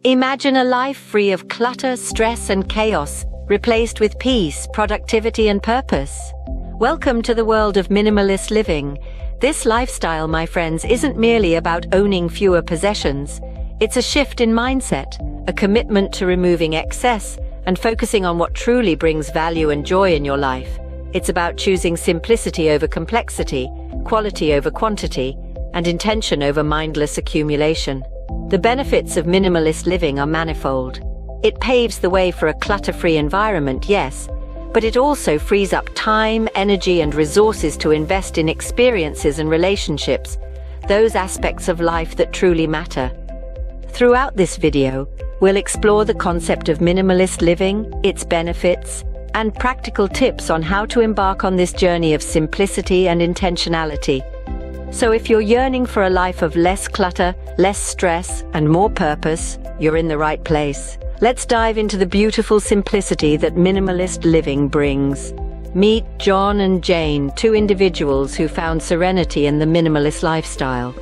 Imagine a life free of clutter, stress, and chaos, replaced with peace, productivity, and purpose. Welcome to the world of minimalist living. This lifestyle, my friends, isn't merely about owning fewer possessions. It's a shift in mindset, a commitment to removing excess and focusing on what truly brings value and joy in your life. It's about choosing simplicity over complexity, quality over quantity, and intention over mindless accumulation. The benefits of minimalist living are manifold. It paves the way for a clutter-free environment, yes, but it also frees up time, energy, and resources to invest in experiences and relationships, those aspects of life that truly matter. Throughout this video, we'll explore the concept of minimalist living, its benefits, and practical tips on how to embark on this journey of simplicity and intentionality. So if you're yearning for a life of less clutter, less stress, and more purpose, you're in the right place. Let's dive into the beautiful simplicity that minimalist living brings. Meet John and Jane, two individuals who found serenity in the minimalist lifestyle.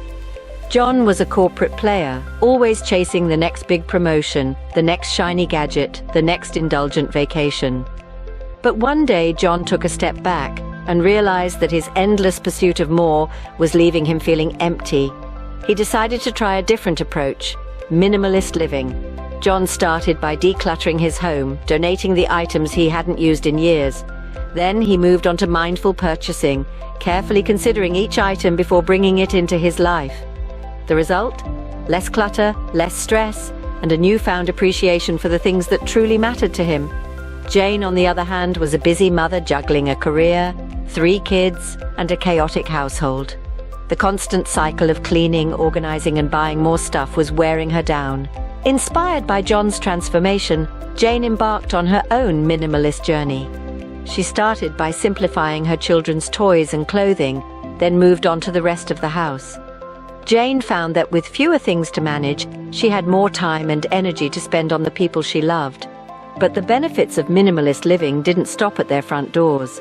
John was a corporate player, always chasing the next big promotion, the next shiny gadget, the next indulgent vacation. But one day, John took a step back and realized that his endless pursuit of more was leaving him feeling empty. He decided to try a different approach, minimalist living. John started by decluttering his home, donating the items he hadn't used in years. Then he moved on to mindful purchasing, carefully considering each item before bringing it into his life. The result? Less clutter, less stress, and a newfound appreciation for the things that truly mattered to him. Jane, on the other hand, was a busy mother juggling a career, 3 kids, and a chaotic household. The constant cycle of cleaning, organizing, and buying more stuff was wearing her down. Inspired by John's transformation, Jane embarked on her own minimalist journey. She started by simplifying her children's toys and clothing, then moved on to the rest of the house. Jane found that with fewer things to manage, she had more time and energy to spend on the people she loved. But the benefits of minimalist living didn't stop at their front doors.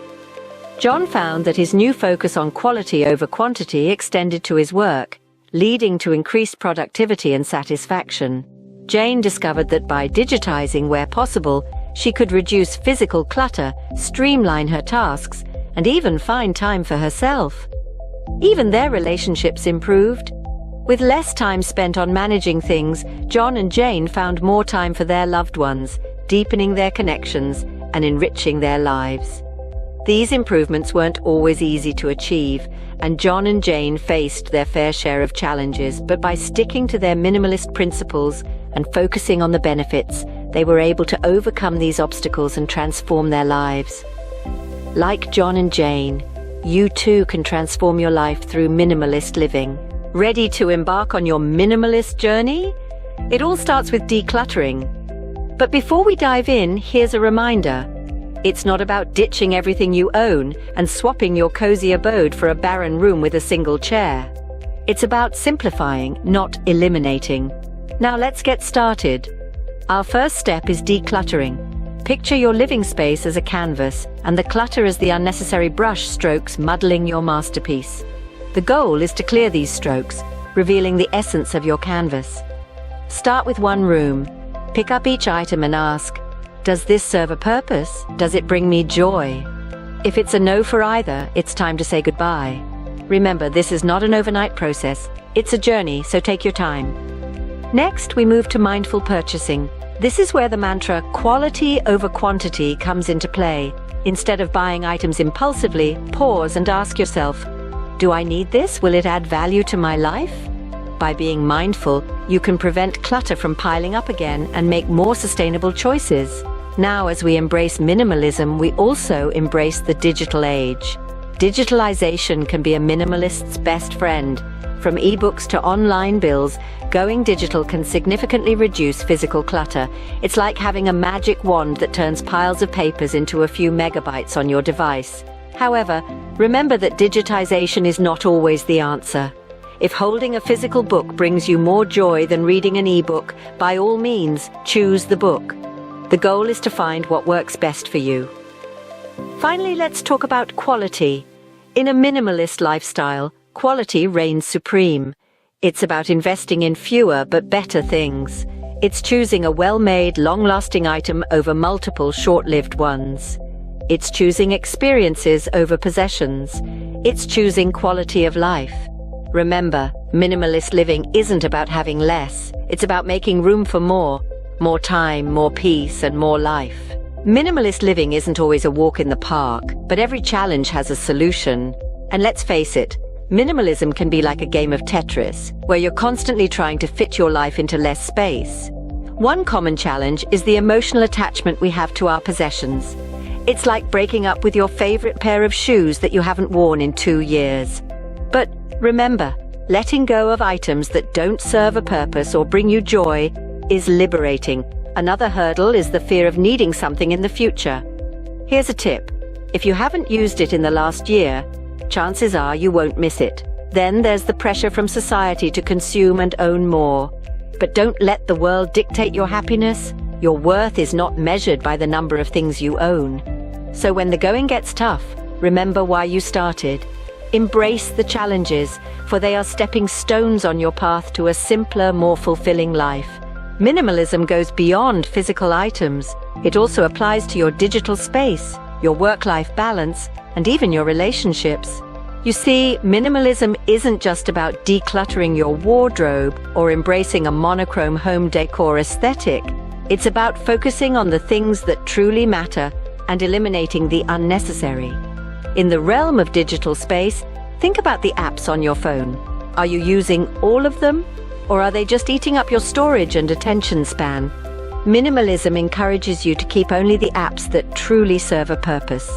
John found that his new focus on quality over quantity extended to his work, leading to increased productivity and satisfaction. Jane discovered that by digitizing where possible, she could reduce physical clutter, streamline her tasks, and even find time for herself. Even their relationships improved. With less time spent on managing things, John and Jane found more time for their loved ones, deepening their connections and enriching their lives. These improvements weren't always easy to achieve, and John and Jane faced their fair share of challenges, but by sticking to their minimalist principles and focusing on the benefits, they were able to overcome these obstacles and transform their lives. Like John and Jane, you too can transform your life through minimalist living. Ready to embark on your minimalist journey? It all starts with decluttering. But before we dive in, here's a reminder. It's not about ditching everything you own and swapping your cozy abode for a barren room with a single chair. It's about simplifying, not eliminating. Now let's get started. Our first step is decluttering. Picture your living space as a canvas and the clutter as the unnecessary brush strokes muddling your masterpiece. The goal is to clear these strokes, revealing the essence of your canvas. Start with one room. Pick up each item and ask, does this serve a purpose? Does it bring me joy? If it's a no for either, it's time to say goodbye. Remember, this is not an overnight process. It's a journey, so take your time. Next, we move to mindful purchasing. This is where the mantra quality over quantity comes into play. Instead of buying items impulsively, pause and ask yourself, do I need this? Will it add value to my life? By being mindful, you can prevent clutter from piling up again and make more sustainable choices. Now, as we embrace minimalism, we also embrace the digital age. Digitalization can be a minimalist's best friend. From ebooks to online bills, going digital can significantly reduce physical clutter. It's like having a magic wand that turns piles of papers into a few megabytes on your device. However, remember that digitization is not always the answer. If holding a physical book brings you more joy than reading an ebook, by all means, choose the book. The goal is to find what works best for you. Finally, let's talk about quality. In a minimalist lifestyle, quality reigns supreme. It's about investing in fewer but better things. It's choosing a well-made, long-lasting item over multiple short-lived ones. It's choosing experiences over possessions. It's choosing quality of life. Remember, minimalist living isn't about having less. It's about making room for more time, more peace, and more life. Minimalist living isn't always a walk in the park, but every challenge has a solution. And let's face it, minimalism can be like a game of Tetris, where you're constantly trying to fit your life into less space. One common challenge is the emotional attachment we have to our possessions. It's like breaking up with your favorite pair of shoes that you haven't worn in 2 years. But remember, letting go of items that don't serve a purpose or bring you joy is liberating. Another hurdle is the fear of needing something in the future. Here's a tip. If you haven't used it in the last year, chances are you won't miss it. Then there's the pressure from society to consume and own more. But don't let the world dictate your happiness. Your worth is not measured by the number of things you own. So when the going gets tough, remember why you started. Embrace the challenges, for they are stepping stones on your path to a simpler, more fulfilling life. Minimalism goes beyond physical items. It also applies to your digital space, your work-life balance, and even your relationships. You see, minimalism isn't just about decluttering your wardrobe or embracing a monochrome home decor aesthetic. It's about focusing on the things that truly matter and eliminating the unnecessary. In the realm of digital space, think about the apps on your phone. Are you using all of them? Or are they just eating up your storage and attention span? Minimalism encourages you to keep only the apps that truly serve a purpose.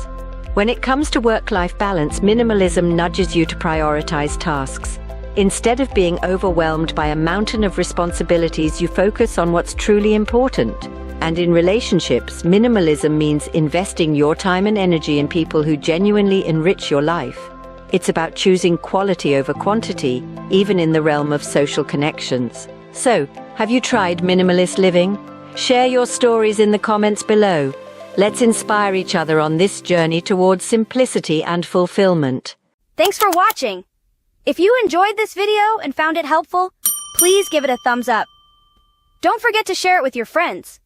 When it comes to work-life balance, minimalism nudges you to prioritize tasks. Instead of being overwhelmed by a mountain of responsibilities, you focus on what's truly important. And in relationships, minimalism means investing your time and energy in people who genuinely enrich your life. It's about choosing quality over quantity, even in the realm of social connections. So, have you tried minimalist living? Share your stories in the comments below. Let's inspire each other on this journey towards simplicity and fulfillment. Thanks for watching. If you enjoyed this video and found it helpful, please give it a thumbs up. Don't forget to share it with your friends.